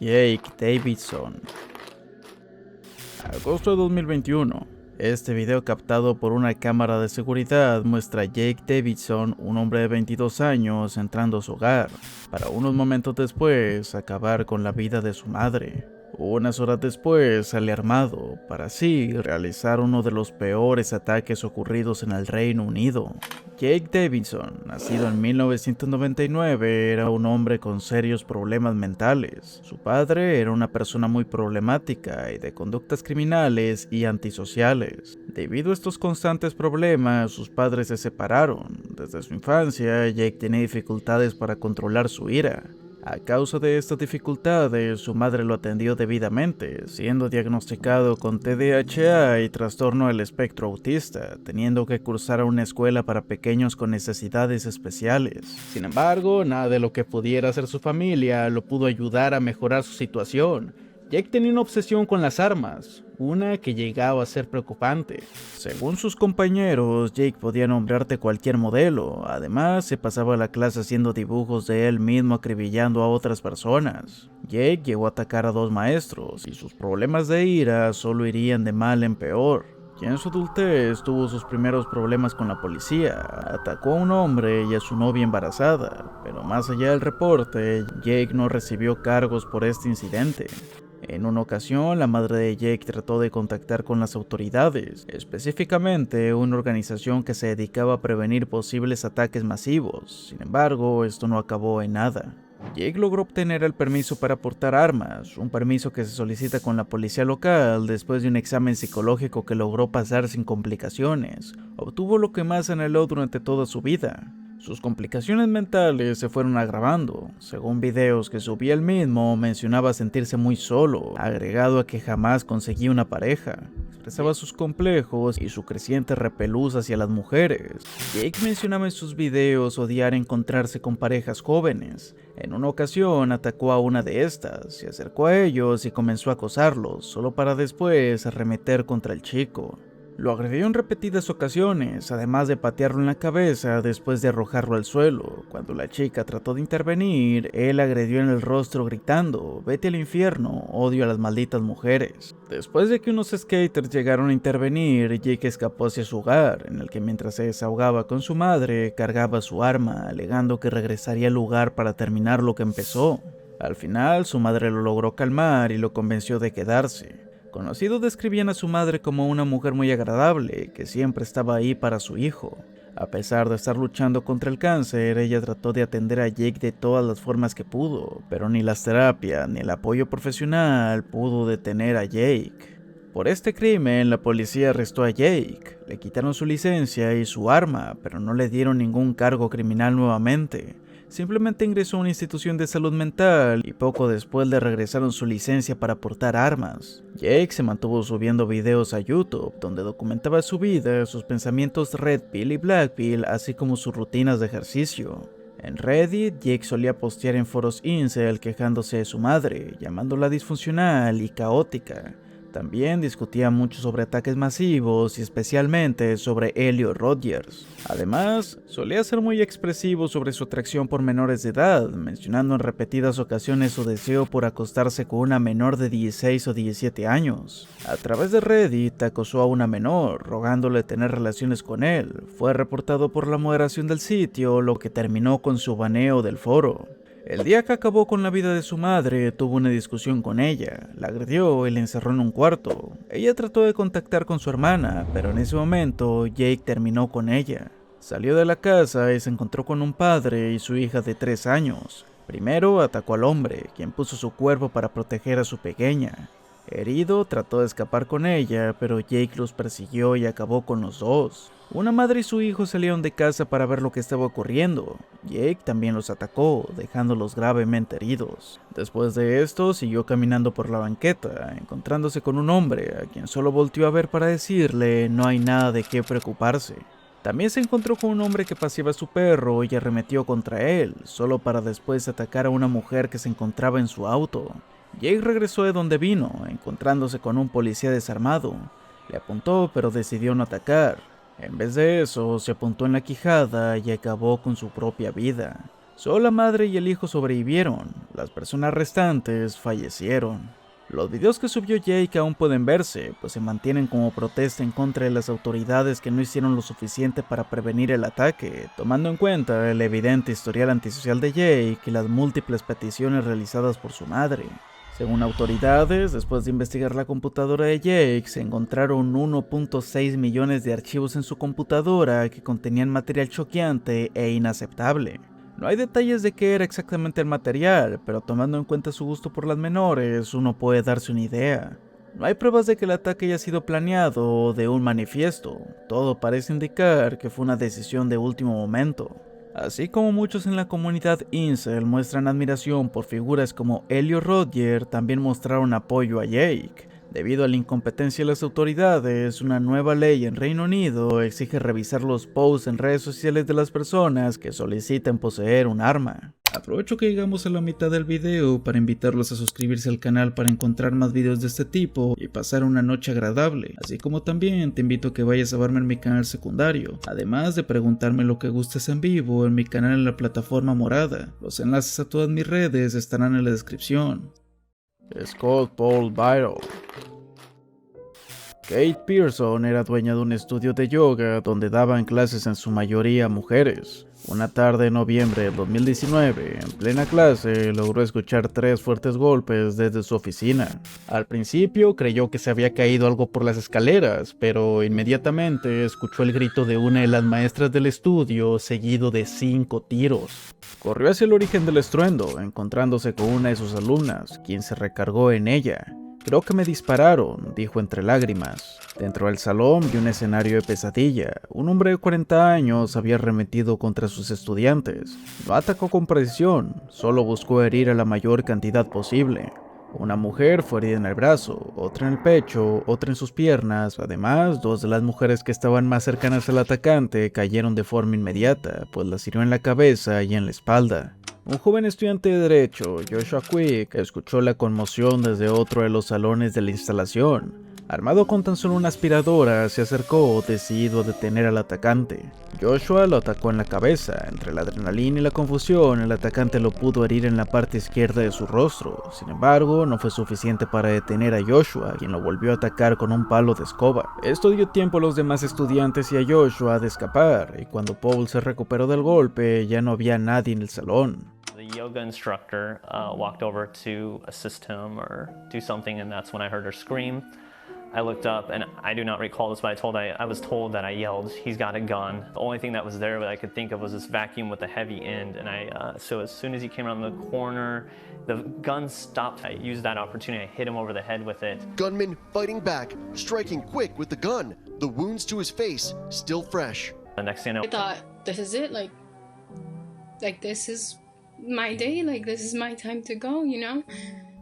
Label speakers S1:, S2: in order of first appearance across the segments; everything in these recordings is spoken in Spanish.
S1: Jake Davidson. Agosto de 2021. Este video captado por una cámara de seguridad muestra a Jake Davidson, un hombre de 22 años, entrando a su hogar, para unos momentos después acabar con la vida de su madre. Unas horas después sale armado, para así realizar uno de los peores ataques ocurridos en el Reino Unido. Jake Davidson, nacido en 1999, era un hombre con serios problemas mentales. Su padre era una persona muy problemática y de conductas criminales y antisociales. Debido a estos constantes problemas, sus padres se separaron. Desde su infancia, Jake tenía dificultades para controlar su ira. A causa de estas dificultades, su madre lo atendió debidamente, siendo diagnosticado con TDAH y trastorno del espectro autista, teniendo que cursar a una escuela para pequeños con necesidades especiales. Sin embargo, nada de lo que pudiera hacer su familia lo pudo ayudar a mejorar su situación. Jake tenía una obsesión con las armas, una que llegaba a ser preocupante. Según sus compañeros, Jake podía nombrarte cualquier modelo, además se pasaba la clase haciendo dibujos de él mismo acribillando a otras personas. Jake llegó a atacar a 2 maestros, y sus problemas de ira solo irían de mal en peor. Y en su adultez tuvo sus primeros problemas con la policía, atacó a un hombre y a su novia embarazada, pero más allá del reporte, Jake no recibió cargos por este incidente. En una ocasión, la madre de Jake trató de contactar con las autoridades, específicamente una organización que se dedicaba a prevenir posibles ataques masivos. Sin embargo, esto no acabó en nada. Jake logró obtener el permiso para portar armas, un permiso que se solicita con la policía local después de un examen psicológico que logró pasar sin complicaciones. Obtuvo lo que más anheló durante toda su vida. Sus complicaciones mentales se fueron agravando. Según videos que subía él mismo, mencionaba sentirse muy solo, agregado a que jamás conseguía una pareja. Expresaba sus complejos y su creciente repelús hacia las mujeres. Jake mencionaba en sus videos odiar encontrarse con parejas jóvenes. En una ocasión atacó a una de estas, se acercó a ellos y comenzó a acosarlos, solo para después arremeter contra el chico. Lo agredió en repetidas ocasiones, además de patearlo en la cabeza después de arrojarlo al suelo. Cuando la chica trató de intervenir, él agredió en el rostro gritando: "Vete al infierno, odio a las malditas mujeres". Después de que unos skaters llegaron a intervenir, Jake escapó hacia su hogar, en el que mientras se desahogaba con su madre, cargaba su arma, alegando que regresaría al lugar para terminar lo que empezó. Al final, su madre lo logró calmar y lo convenció de quedarse. Conocidos describían a su madre como una mujer muy agradable, que siempre estaba ahí para su hijo. A pesar de estar luchando contra el cáncer, ella trató de atender a Jake de todas las formas que pudo, pero ni las terapias ni el apoyo profesional pudo detener a Jake. Por este crimen, la policía arrestó a Jake, le quitaron su licencia y su arma, pero no le dieron ningún cargo criminal nuevamente. Simplemente ingresó a una institución de salud mental y poco después le regresaron su licencia para portar armas. Jake se mantuvo subiendo videos a YouTube donde documentaba su vida, sus pensamientos Red Pill y Black Pill, así como sus rutinas de ejercicio. En Reddit, Jake solía postear en foros incel quejándose de su madre, llamándola disfuncional y caótica. También discutía mucho sobre ataques masivos y especialmente sobre Elliot Rodgers. Además, solía ser muy expresivo sobre su atracción por menores de edad, mencionando en repetidas ocasiones su deseo por acostarse con una menor de 16 o 17 años. A través de Reddit acosó a una menor, rogándole tener relaciones con él. Fue reportado por la moderación del sitio, lo que terminó con su baneo del foro. El día que acabó con la vida de su madre, tuvo una discusión con ella, la agredió y la encerró en un cuarto. Ella trató de contactar con su hermana, pero en ese momento Jake terminó con ella. Salió de la casa y se encontró con un padre y su hija de 3 años. Primero atacó al hombre, quien puso su cuerpo para proteger a su pequeña. Herido, trató de escapar con ella, pero Jake los persiguió y acabó con los dos. Una madre y su hijo salieron de casa para ver lo que estaba ocurriendo. Jake también los atacó, dejándolos gravemente heridos. Después de esto, siguió caminando por la banqueta, encontrándose con un hombre, a quien solo volteó a ver para decirle: "No hay nada de qué preocuparse". También se encontró con un hombre que paseaba a su perro y arremetió contra él, solo para después atacar a una mujer que se encontraba en su auto. Jake regresó de donde vino, encontrándose con un policía desarmado. Le apuntó, pero decidió no atacar. En vez de eso, se apuntó en la quijada y acabó con su propia vida. Solo la madre y el hijo sobrevivieron, las personas restantes fallecieron. Los videos que subió Jake aún pueden verse, pues se mantienen como protesta en contra de las autoridades que no hicieron lo suficiente para prevenir el ataque, tomando en cuenta el evidente historial antisocial de Jake y las múltiples peticiones realizadas por su madre. Según autoridades, después de investigar la computadora de Jake, se encontraron 1.6 millones de archivos en su computadora que contenían material choqueante e inaceptable. No hay detalles de qué era exactamente el material, pero tomando en cuenta su gusto por las menores, uno puede darse una idea. No hay pruebas de que el ataque haya sido planeado o de un manifiesto, todo parece indicar que fue una decisión de último momento. Así como muchos en la comunidad incel muestran admiración por figuras como Elliot Rodger, también mostraron apoyo a Jake. Debido a la incompetencia de las autoridades, una nueva ley en Reino Unido exige revisar los posts en redes sociales de las personas que soliciten poseer un arma. Aprovecho que llegamos a la mitad del video para invitarlos a suscribirse al canal para encontrar más videos de este tipo y pasar una noche agradable, así como también te invito a que vayas a verme en mi canal secundario, además de preguntarme lo que gustes en vivo en mi canal en la plataforma morada. Los enlaces a todas mis redes estarán en la descripción. Scott Paul Byron. Kate Pearson era dueña de un estudio de yoga donde daban clases en su mayoría a mujeres. Una tarde de noviembre de 2019, en plena clase, logró escuchar 3 fuertes golpes desde su oficina. Al principio creyó que se había caído algo por las escaleras, pero inmediatamente escuchó el grito de una de las maestras del estudio, seguido de 5 tiros. Corrió hacia el origen del estruendo, encontrándose con una de sus alumnas, quien se recargó en ella. «Creo que me dispararon», dijo entre lágrimas. Dentro del salón vio un escenario de pesadilla. Un hombre de 40 años había arremetido contra sus estudiantes. No atacó con precisión, solo buscó herir a la mayor cantidad posible. Una mujer fue herida en el brazo, otra en el pecho, otra en sus piernas. Además, 2 de las mujeres que estaban más cercanas al atacante cayeron de forma inmediata, pues las hirió en la cabeza y en la espalda. Un joven estudiante de Derecho, Joshua Quick, escuchó la conmoción desde otro de los salones de la instalación. Armado con tan solo una aspiradora, se acercó, decidido a detener al atacante. Joshua lo atacó en la cabeza. Entre la adrenalina y la confusión, el atacante lo pudo herir en la parte izquierda de su rostro. Sin embargo, no fue suficiente para detener a Joshua, quien lo volvió a atacar con un palo de escoba. Esto dio tiempo a los demás estudiantes y a Joshua de escapar, y cuando Paul se recuperó del golpe, ya no había nadie en el salón.
S2: The yoga instructor walked over to assist him or do something, and that's when I heard her scream. I looked up, and I do not recall this, but I was told that I yelled, "He's got a gun." The only thing that was there that I could think of was this vacuum with a heavy end, and so as soon as he came around the corner, the gun stopped. I used that opportunity, I hit him over the head with it.
S3: Gunman fighting back, striking quick with the gun. The wounds to his face still fresh.
S2: The next thing I know,
S4: I thought, this is it, like this is my day, like this is my time to go, you know?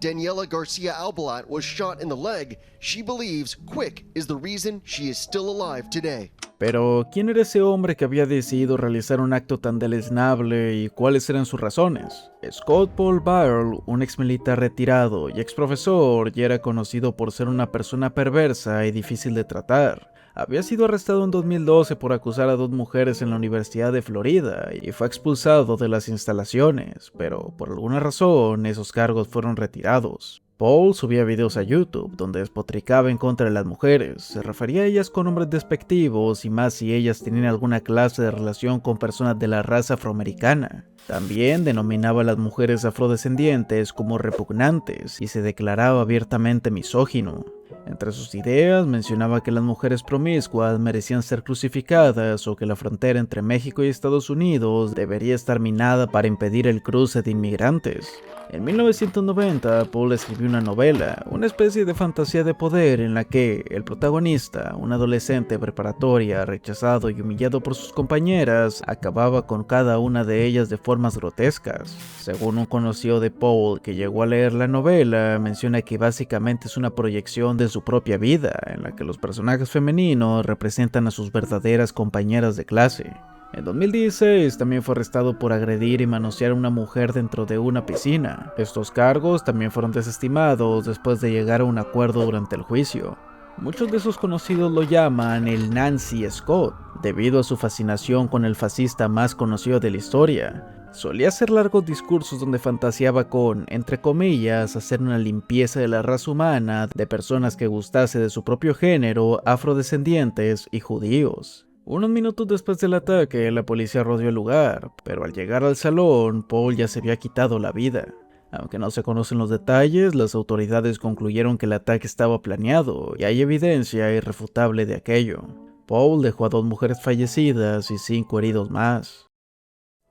S3: Daniela Garcia Albalat was shot in the leg. She believes Quick is the reason she is still alive today.
S1: Pero, ¿quién era ese hombre que había decidido realizar un acto tan deleznable y cuáles eran sus razones? Scott Paul Byron, un ex militar retirado y ex profesor, ya era conocido por ser una persona perversa y difícil de tratar. Había sido arrestado en 2012 por acusar a 2 mujeres en la Universidad de Florida y fue expulsado de las instalaciones, pero por alguna razón esos cargos fueron retirados. Paul subía videos a YouTube donde despotricaba en contra de las mujeres, se refería a ellas con nombres despectivos y más si ellas tenían alguna clase de relación con personas de la raza afroamericana. También denominaba a las mujeres afrodescendientes como repugnantes y se declaraba abiertamente misógino. Entre sus ideas mencionaba que las mujeres promiscuas merecían ser crucificadas o que la frontera entre México y Estados Unidos debería estar minada para impedir el cruce de inmigrantes. En 1990, Paul escribió una novela, una especie de fantasía de poder en la que el protagonista, un adolescente preparatoria rechazado y humillado por sus compañeras, acababa con cada una de ellas de formas grotescas. Según un conocido de Paul que llegó a leer la novela, menciona que básicamente es una proyección de su propia vida, en la que los personajes femeninos representan a sus verdaderas compañeras de clase. En 2016 también fue arrestado por agredir y manosear a una mujer dentro de una piscina. Estos cargos también fueron desestimados después de llegar a un acuerdo durante el juicio. Muchos de sus conocidos lo llaman el Nancy Scott, debido a su fascinación con el fascista más conocido de la historia. Solía hacer largos discursos donde fantaseaba con, entre comillas, hacer una limpieza de la raza humana de personas que gustase de su propio género, afrodescendientes y judíos. Unos minutos después del ataque, la policía rodeó el lugar, pero al llegar al salón, Paul ya se había quitado la vida. Aunque no se conocen los detalles, las autoridades concluyeron que el ataque estaba planeado y hay evidencia irrefutable de aquello. Paul dejó a 2 mujeres fallecidas y 5 heridos más.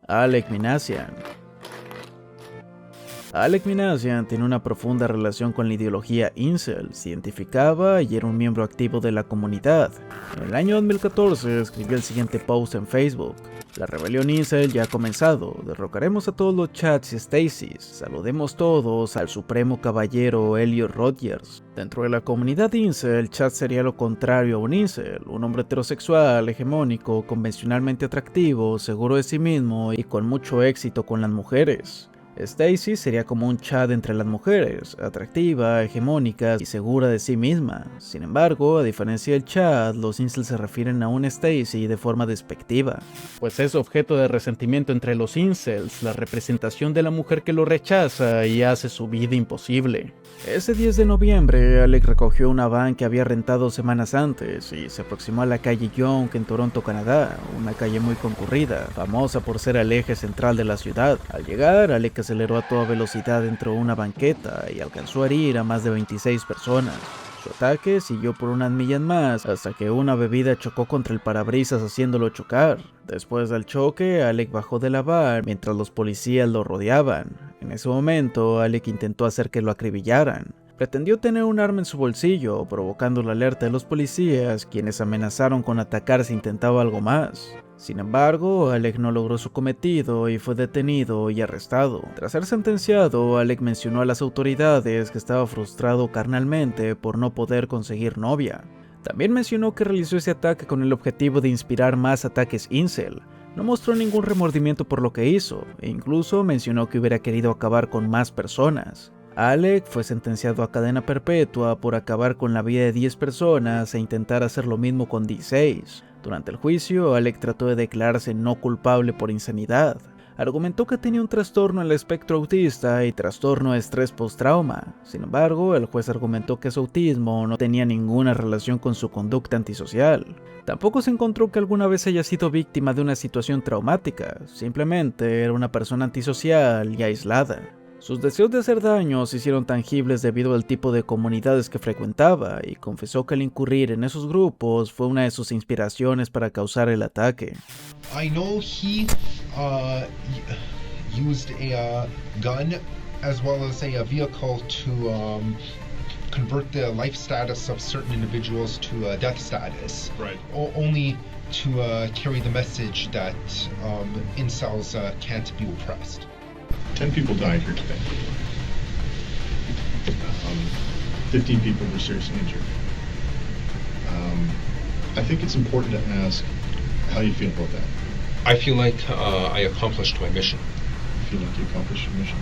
S1: Alec Minassian. Alec Minassian tiene una profunda relación con la ideología incel, se identificaba y era un miembro activo de la comunidad. En el año 2014 escribió el siguiente post en Facebook: la rebelión incel ya ha comenzado, derrocaremos a todos los Chads y Stacys, saludemos todos al supremo caballero Elliot Rodgers. Dentro de la comunidad incel, Chad sería lo contrario a un incel, un hombre heterosexual, hegemónico, convencionalmente atractivo, seguro de sí mismo y con mucho éxito con las mujeres. Stacy sería como un Chad entre las mujeres, atractiva, hegemónica y segura de sí misma. Sin embargo, a diferencia del Chad, los incels se refieren a un Stacy de forma despectiva, pues es objeto de resentimiento entre los incels, la representación de la mujer que lo rechaza y hace su vida imposible. Ese 10 de noviembre, Alec recogió una van que había rentado semanas antes y se aproximó a la calle Yonge en Toronto, Canadá, una calle muy concurrida, famosa por ser el eje central de la ciudad. Al llegar, Alec aceleró a toda velocidad dentro de una banqueta y alcanzó a herir a más de 26 personas. Su ataque siguió por unas millas más hasta que una bebida chocó contra el parabrisas haciéndolo chocar. Después del choque, Alec bajó de la van mientras los policías lo rodeaban. En ese momento, Alec intentó hacer que lo acribillaran. Pretendió tener un arma en su bolsillo, provocando la alerta de los policías, quienes amenazaron con atacar si intentaba algo más. Sin embargo, Alec no logró su cometido y fue detenido y arrestado. Tras ser sentenciado, Alec mencionó a las autoridades que estaba frustrado carnalmente por no poder conseguir novia. También mencionó que realizó ese ataque con el objetivo de inspirar más ataques incel. No mostró ningún remordimiento por lo que hizo, e incluso mencionó que hubiera querido acabar con más personas. Alec fue sentenciado a cadena perpetua por acabar con la vida de 10 personas e intentar hacer lo mismo con 16. Durante el juicio, Alec trató de declararse no culpable por insanidad. Argumentó que tenía un trastorno en el espectro autista y trastorno de estrés post-trauma. Sin embargo, el juez argumentó que su autismo no tenía ninguna relación con su conducta antisocial. Tampoco se encontró que alguna vez haya sido víctima de una situación traumática, simplemente era una persona antisocial y aislada. Sus deseos de hacer daño se hicieron tangibles debido al tipo de comunidades que frecuentaba y confesó que el incurrir en esos grupos fue una de sus inspiraciones para causar el ataque.
S5: I know he used a gun as well as a vehicle to convert the life status of certain individuals to a death status.
S6: Right.
S5: Only to carry the message that incels can't be oppressed.
S6: 10 people died here today. 15 people were seriously injured. I think it's important to ask how you feel about that.
S5: I feel like I accomplished my mission.
S6: You feel like you accomplished your mission?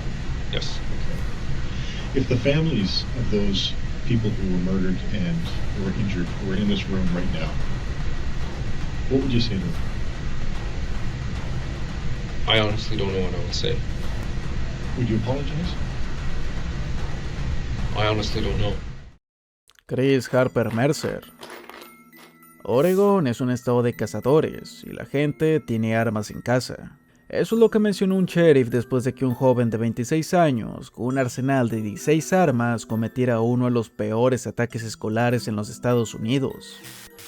S5: Yes.
S6: Okay. If the families of those people who were murdered and who were injured were in this room right now, what would you say to them?
S5: I honestly don't know what I would say.
S6: Would you apologize?
S5: I honestly don't know.
S1: Chris Harper Mercer. Oregon es un estado de cazadores y la gente tiene armas en casa. Eso es lo que mencionó un sheriff después de que un joven de 26 años, con un arsenal de 16 armas, cometiera uno de los peores ataques escolares en los Estados Unidos.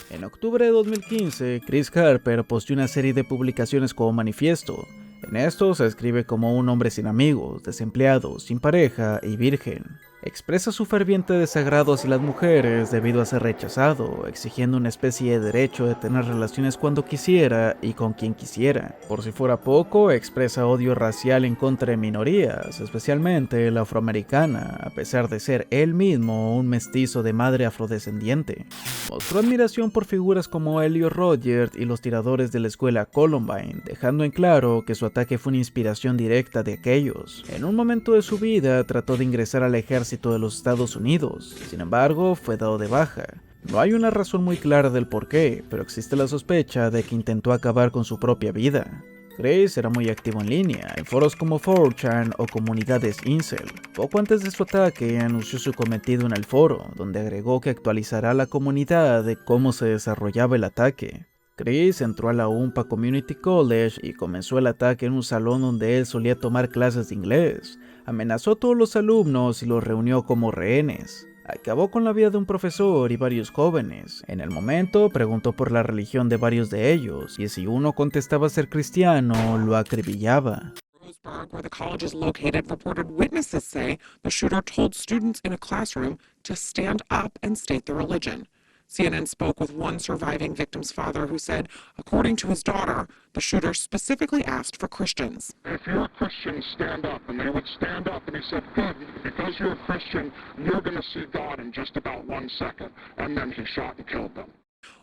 S1: En octubre de 2015, Chris Harper posteó una serie de publicaciones como manifiesto. En esto se escribe como un hombre sin amigos, desempleado, sin pareja y virgen. Expresa su ferviente desagrado hacia las mujeres debido a ser rechazado, exigiendo una especie de derecho de tener relaciones cuando quisiera y con quien quisiera. Por si fuera poco, expresa odio racial en contra de minorías, especialmente la afroamericana, a pesar de ser él mismo un mestizo de madre afrodescendiente. Mostró admiración por figuras como Elliot Rodgers y los tiradores de la escuela Columbine, dejando en claro que su ataque fue una inspiración directa de aquellos. En un momento de su vida trató de ingresar al ejército de los Estados Unidos, sin embargo fue dado de baja. No hay una razón muy clara del por qué, pero existe la sospecha de que intentó acabar con su propia vida. Chris era muy activo en línea, en foros como 4chan o comunidades incel. Poco antes de su ataque, anunció su cometido en el foro, donde agregó que actualizará a la comunidad de cómo se desarrollaba el ataque. Chris entró a la UMPA Community College y comenzó el ataque en un salón donde él solía tomar clases de inglés. Amenazó a todos los alumnos y los reunió como rehenes. Acabó con la vida de un profesor y varios jóvenes. En el momento, preguntó por la religión de varios de ellos, y si uno contestaba ser cristiano, lo acribillaba.
S7: Roseburg, where the college is located, reported witnesses say the shooter told students in a classroom to stand up and state their religion. CNN spoke with one surviving victim's father who said, according to his daughter, the shooter specifically asked for Christians.
S8: If you're a Christian, stand up. And they would stand up, and he said, good, because you're a Christian, you're going to see God in just about 1 second. And then he shot and killed them.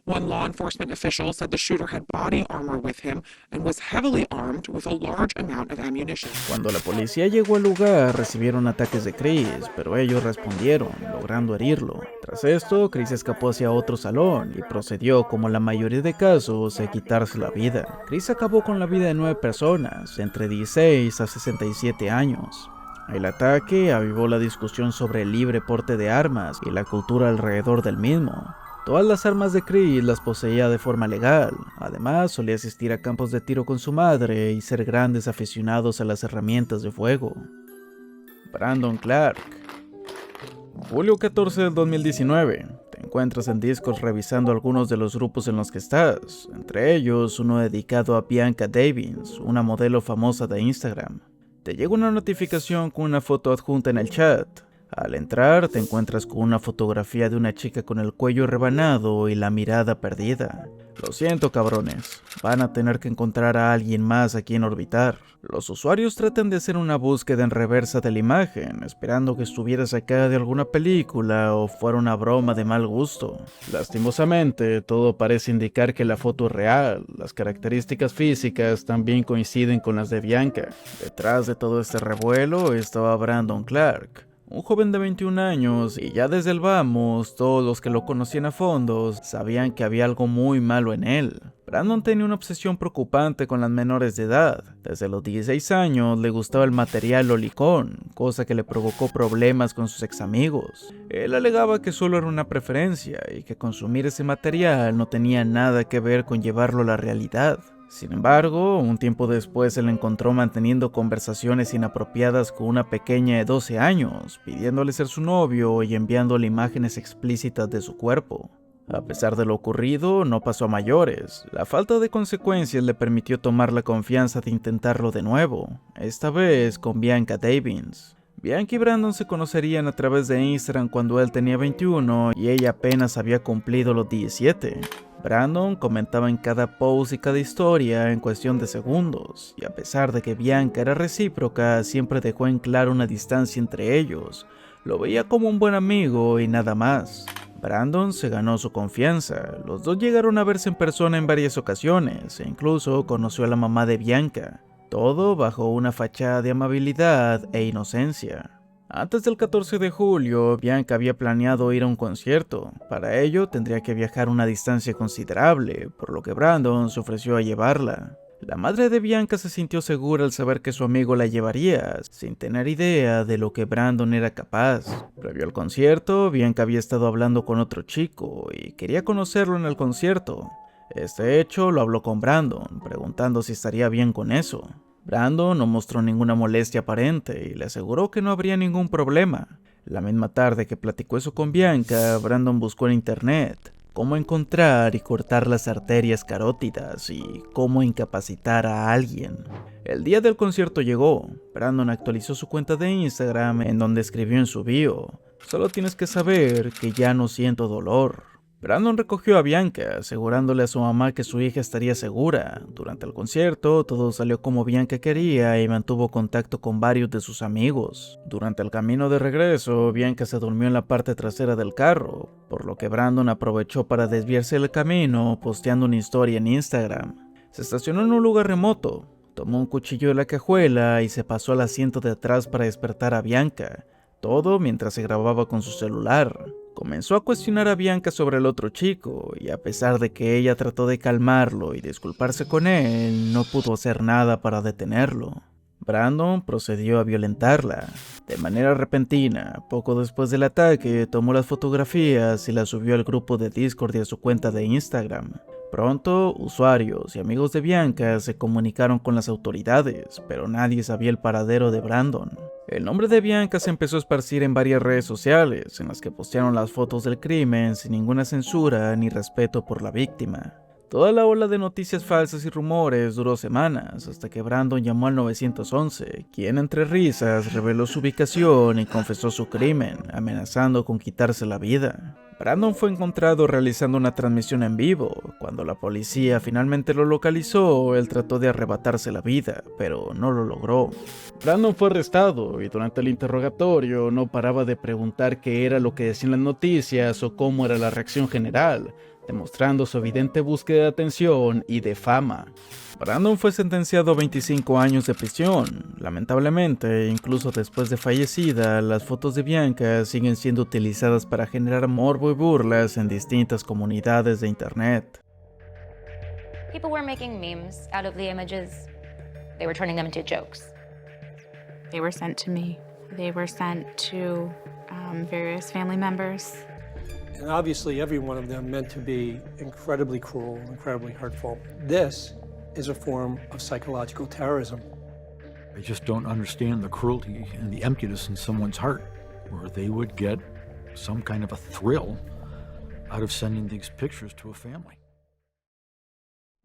S7: One law enforcement official said the shooter had body armor with him and was heavily armed with a large amount of ammunition.
S1: Cuando la policía llegó al lugar, recibieron ataques de Chris, pero ellos respondieron, logrando herirlo. Tras esto, Chris escapó hacia otro salón y procedió, como la mayoría de casos, a quitarse la vida. Chris acabó con la vida de 9 personas, entre 16 a 67 años. El ataque avivó la discusión sobre el libre porte de armas y la cultura alrededor del mismo. Todas las armas de Chris las poseía de forma legal. Además, solía asistir a campos de tiro con su madre y ser grandes aficionados a las herramientas de fuego. Brandon Clark. Julio 14 del 2019. Te encuentras en Discord revisando algunos de los grupos en los que estás, entre ellos uno dedicado a Bianca Davins, una modelo famosa de Instagram. Te llega una notificación con una foto adjunta en el chat. Al entrar, te encuentras con una fotografía de una chica con el cuello rebanado y la mirada perdida. Lo siento, cabrones, van a tener que encontrar a alguien más a quien orbitar. Los usuarios tratan de hacer una búsqueda en reversa de la imagen, esperando que estuviera sacada de alguna película o fuera una broma de mal gusto. Lastimosamente, todo parece indicar que la foto es real. Las características físicas también coinciden con las de Bianca. Detrás de todo este revuelo estaba Brandon Clark, un joven de 21 años, y ya desde el vamos, todos los que lo conocían a fondo sabían que había algo muy malo en él. Brandon tenía una obsesión preocupante con las menores de edad. Desde los 16 años le gustaba el material lolicón, cosa que le provocó problemas con sus ex amigos. Él alegaba que solo era una preferencia y que consumir ese material no tenía nada que ver con llevarlo a la realidad. Sin embargo, un tiempo después se le encontró manteniendo conversaciones inapropiadas con una pequeña de 12 años, pidiéndole ser su novio y enviándole imágenes explícitas de su cuerpo. A pesar de lo ocurrido, no pasó a mayores. La falta de consecuencias le permitió tomar la confianza de intentarlo de nuevo, esta vez con Bianca Davins. Bianca y Brandon se conocerían a través de Instagram cuando él tenía 21 y ella apenas había cumplido los 17. Brandon comentaba en cada post y cada historia en cuestión de segundos, y a pesar de que Bianca era recíproca, siempre dejó en claro una distancia entre ellos. Lo veía como un buen amigo y nada más. Brandon se ganó su confianza. Los dos llegaron a verse en persona en varias ocasiones e incluso conoció a la mamá de Bianca. Todo bajo una fachada de amabilidad e inocencia. Antes del 14 de julio, Bianca había planeado ir a un concierto. Para ello, tendría que viajar una distancia considerable, por lo que Brandon se ofreció a llevarla. La madre de Bianca se sintió segura al saber que su amigo la llevaría, sin tener idea de lo que Brandon era capaz. Previo al concierto, Bianca había estado hablando con otro chico y quería conocerlo en el concierto. Este hecho lo habló con Brandon, preguntando si estaría bien con eso. Brandon no mostró ninguna molestia aparente y le aseguró que no habría ningún problema. La misma tarde que platicó eso con Bianca, Brandon buscó en internet cómo encontrar y cortar las arterias carótidas y cómo incapacitar a alguien. El día del concierto llegó. Brandon actualizó su cuenta de Instagram en donde escribió en su bio: "Solo tienes que saber que ya no siento dolor". Brandon recogió a Bianca, asegurándole a su mamá que su hija estaría segura. Durante el concierto, todo salió como Bianca quería y mantuvo contacto con varios de sus amigos. Durante el camino de regreso, Bianca se durmió en la parte trasera del carro, por lo que Brandon aprovechó para desviarse del camino, posteando una historia en Instagram. Se estacionó en un lugar remoto, tomó un cuchillo de la cajuela y se pasó al asiento de atrás para despertar a Bianca. todo mientras se grababa con su celular. Comenzó a cuestionar a Bianca sobre el otro chico, y a pesar de que ella trató de calmarlo y disculparse con él, no pudo hacer nada para detenerlo. Brandon procedió a violentarla. De manera repentina, poco después del ataque, tomó las fotografías y las subió al grupo de Discord y a su cuenta de Instagram. Pronto, usuarios y amigos de Bianca se comunicaron con las autoridades, pero nadie sabía el paradero de Brandon. El nombre de Bianca se empezó a esparcir en varias redes sociales, en las que postearon las fotos del crimen sin ninguna censura ni respeto por la víctima. Toda la ola de noticias falsas y rumores duró semanas, hasta que Brandon llamó al 911, quien entre risas reveló su ubicación y confesó su crimen, amenazando con quitarse la vida. Brandon fue encontrado realizando una transmisión en vivo. Cuando la policía finalmente lo localizó, él trató de arrebatarse la vida, pero no lo logró. Brandon fue arrestado y durante el interrogatorio no paraba de preguntar qué era lo que decían las noticias o cómo era la reacción general, demostrando su evidente búsqueda de atención y de fama. Brandon fue sentenciado a 25 años de prisión. Lamentablemente, incluso después de fallecida, las fotos de Bianca siguen siendo utilizadas para generar morbo y burlas en distintas comunidades de internet.
S9: People were making memes out of the images. They were turning them into jokes.
S10: They were sent to me. They were sent to various family members.
S11: And obviously every one of them meant to be incredibly cruel, incredibly hurtful. This is a form of psychological terrorism.
S12: I just don't understand the cruelty and the emptiness in someone's heart, where they would get some kind of a thrill out of sending these pictures to a family.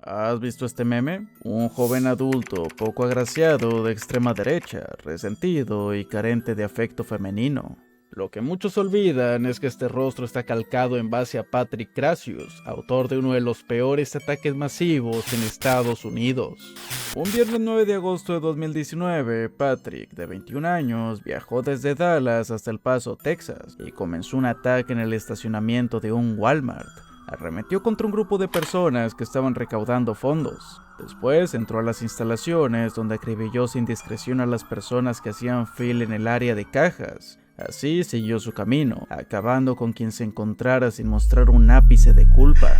S1: ¿Has visto este meme? Un joven adulto poco agraciado de extrema derecha, resentido y carente de afecto femenino. Lo que muchos olvidan es que este rostro está calcado en base a Patrick Gracius, autor de uno de los peores ataques masivos en Estados Unidos. Un viernes 9 de agosto de 2019, Patrick, de 21 años, viajó desde Dallas hasta El Paso, Texas, y comenzó un ataque en el estacionamiento de un Walmart. Arremetió contra un grupo de personas que estaban recaudando fondos. Después entró a las instalaciones, donde acribilló sin discreción a las personas que hacían fila en el área de cajas. Así siguió su camino, acabando con quien se encontrara sin mostrar un ápice de culpa.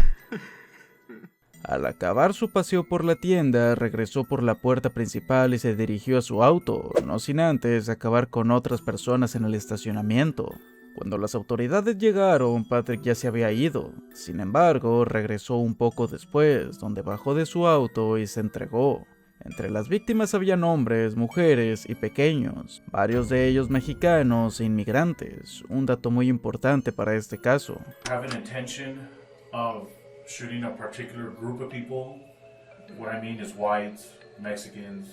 S1: Al acabar su paseo por la tienda, regresó por la puerta principal y se dirigió a su auto, no sin antes acabar con otras personas en el estacionamiento. Cuando las autoridades llegaron, Patrick ya se había ido. Sin embargo, regresó un poco después, donde bajó de su auto y se entregó. Entre las víctimas habían hombres, mujeres y pequeños, varios de ellos mexicanos e inmigrantes, un dato muy importante para este caso.
S13: Have an intention of shooting a particular group of people? What I mean is whites, Mexicans,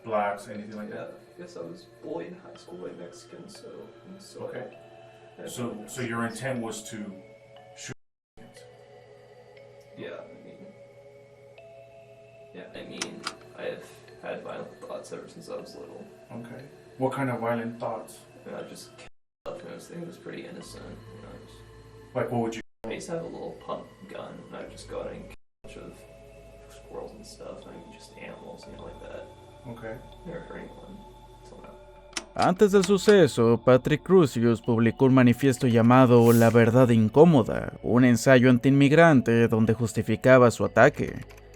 S13: blacks, anything like that?
S14: I guess I was bullied in high school by Mexicans, so
S13: okay. So your intent was to shoot?
S14: I mean, I've had violent thoughts ever since I was little.
S13: Okay. What kind of violent thoughts?
S14: I just killed stuff, and it was pretty innocent.
S13: Like what would you?
S14: I used to have a little pump gun, and I would just go out and kill a bunch of squirrels and stuff, just animals, like that.
S13: Okay.
S14: Never hurt anyone. Until now.
S1: Antes del suceso, Patrick Crucius publicó un manifiesto llamado La Verdad Incómoda, un ensayo antiinmigrante donde justificaba su ataque.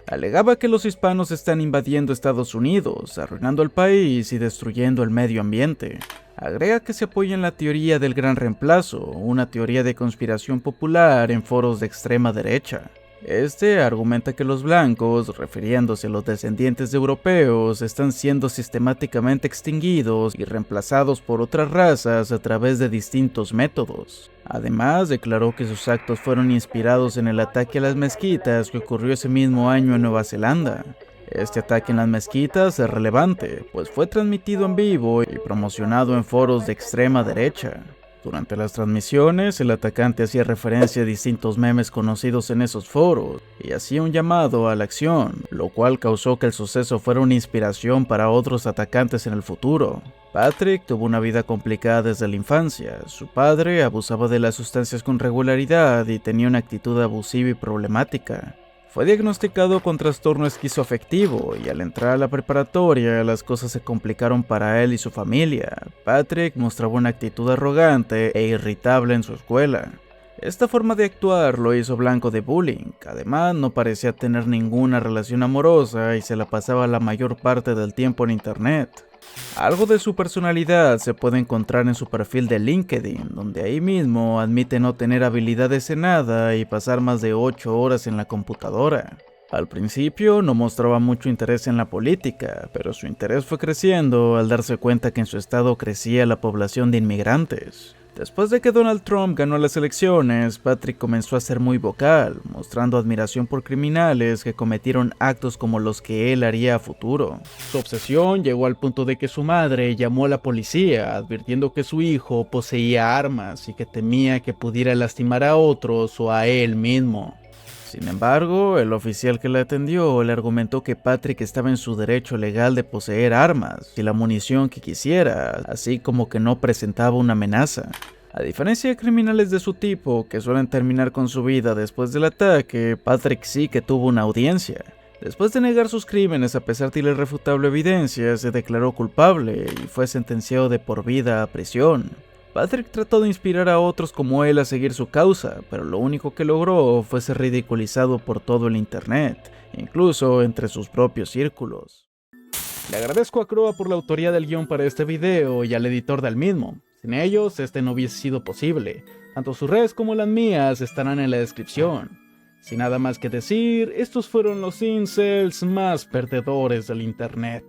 S1: Alegaba que los hispanos están invadiendo Estados Unidos, arruinando el país y destruyendo el medio ambiente. Agrega que se apoya en la teoría del gran reemplazo, una teoría de conspiración popular en foros de extrema derecha. Este argumenta que los blancos, refiriéndose a los descendientes de europeos, están siendo sistemáticamente extinguidos y reemplazados por otras razas a través de distintos métodos. Además, declaró que sus actos fueron inspirados en el ataque a las mezquitas que ocurrió ese mismo año en Nueva Zelanda. Este ataque en las mezquitas es relevante, pues fue transmitido en vivo y promocionado en foros de extrema derecha. Durante las transmisiones, el atacante hacía referencia a distintos memes conocidos en esos foros y hacía un llamado a la acción, lo cual causó que el suceso fuera una inspiración para otros atacantes en el futuro. Patrick tuvo una vida complicada desde la infancia. Su padre abusaba de las sustancias con regularidad y tenía una actitud abusiva y problemática. Fue diagnosticado con trastorno esquizoafectivo y al entrar a la preparatoria las cosas se complicaron para él y su familia. Patrick mostraba una actitud arrogante e irritable en su escuela. Esta forma de actuar lo hizo blanco de bullying. Además, no parecía tener ninguna relación amorosa y se la pasaba la mayor parte del tiempo en internet. Algo de su personalidad se puede encontrar en su perfil de LinkedIn, donde ahí mismo admite no tener habilidades en nada y pasar más de 8 horas en la computadora. Al principio no mostraba mucho interés en la política, pero su interés fue creciendo al darse cuenta que en su estado crecía la población de inmigrantes. Después de que Donald Trump ganó las elecciones, Patrick comenzó a ser muy vocal, mostrando admiración por criminales que cometieron actos como los que él haría a futuro. Su obsesión llegó al punto de que su madre llamó a la policía, advirtiendo que su hijo poseía armas y que temía que pudiera lastimar a otros o a él mismo. Sin embargo, el oficial que la atendió le argumentó que Patrick estaba en su derecho legal de poseer armas y la munición que quisiera, así como que no presentaba una amenaza. A diferencia de criminales de su tipo, que suelen terminar con su vida después del ataque, Patrick sí que tuvo una audiencia. Después de negar sus crímenes a pesar de la irrefutable evidencia, se declaró culpable y fue sentenciado de por vida a prisión. Patrick trató de inspirar a otros como él a seguir su causa, pero lo único que logró fue ser ridiculizado por todo el internet, incluso entre sus propios círculos. Le agradezco a Croa por la autoría del guión para este video y al editor del mismo. Sin ellos, este no hubiese sido posible. Tanto sus redes como las mías estarán en la descripción. Sin nada más que decir, estos fueron los incels más perdedores del internet.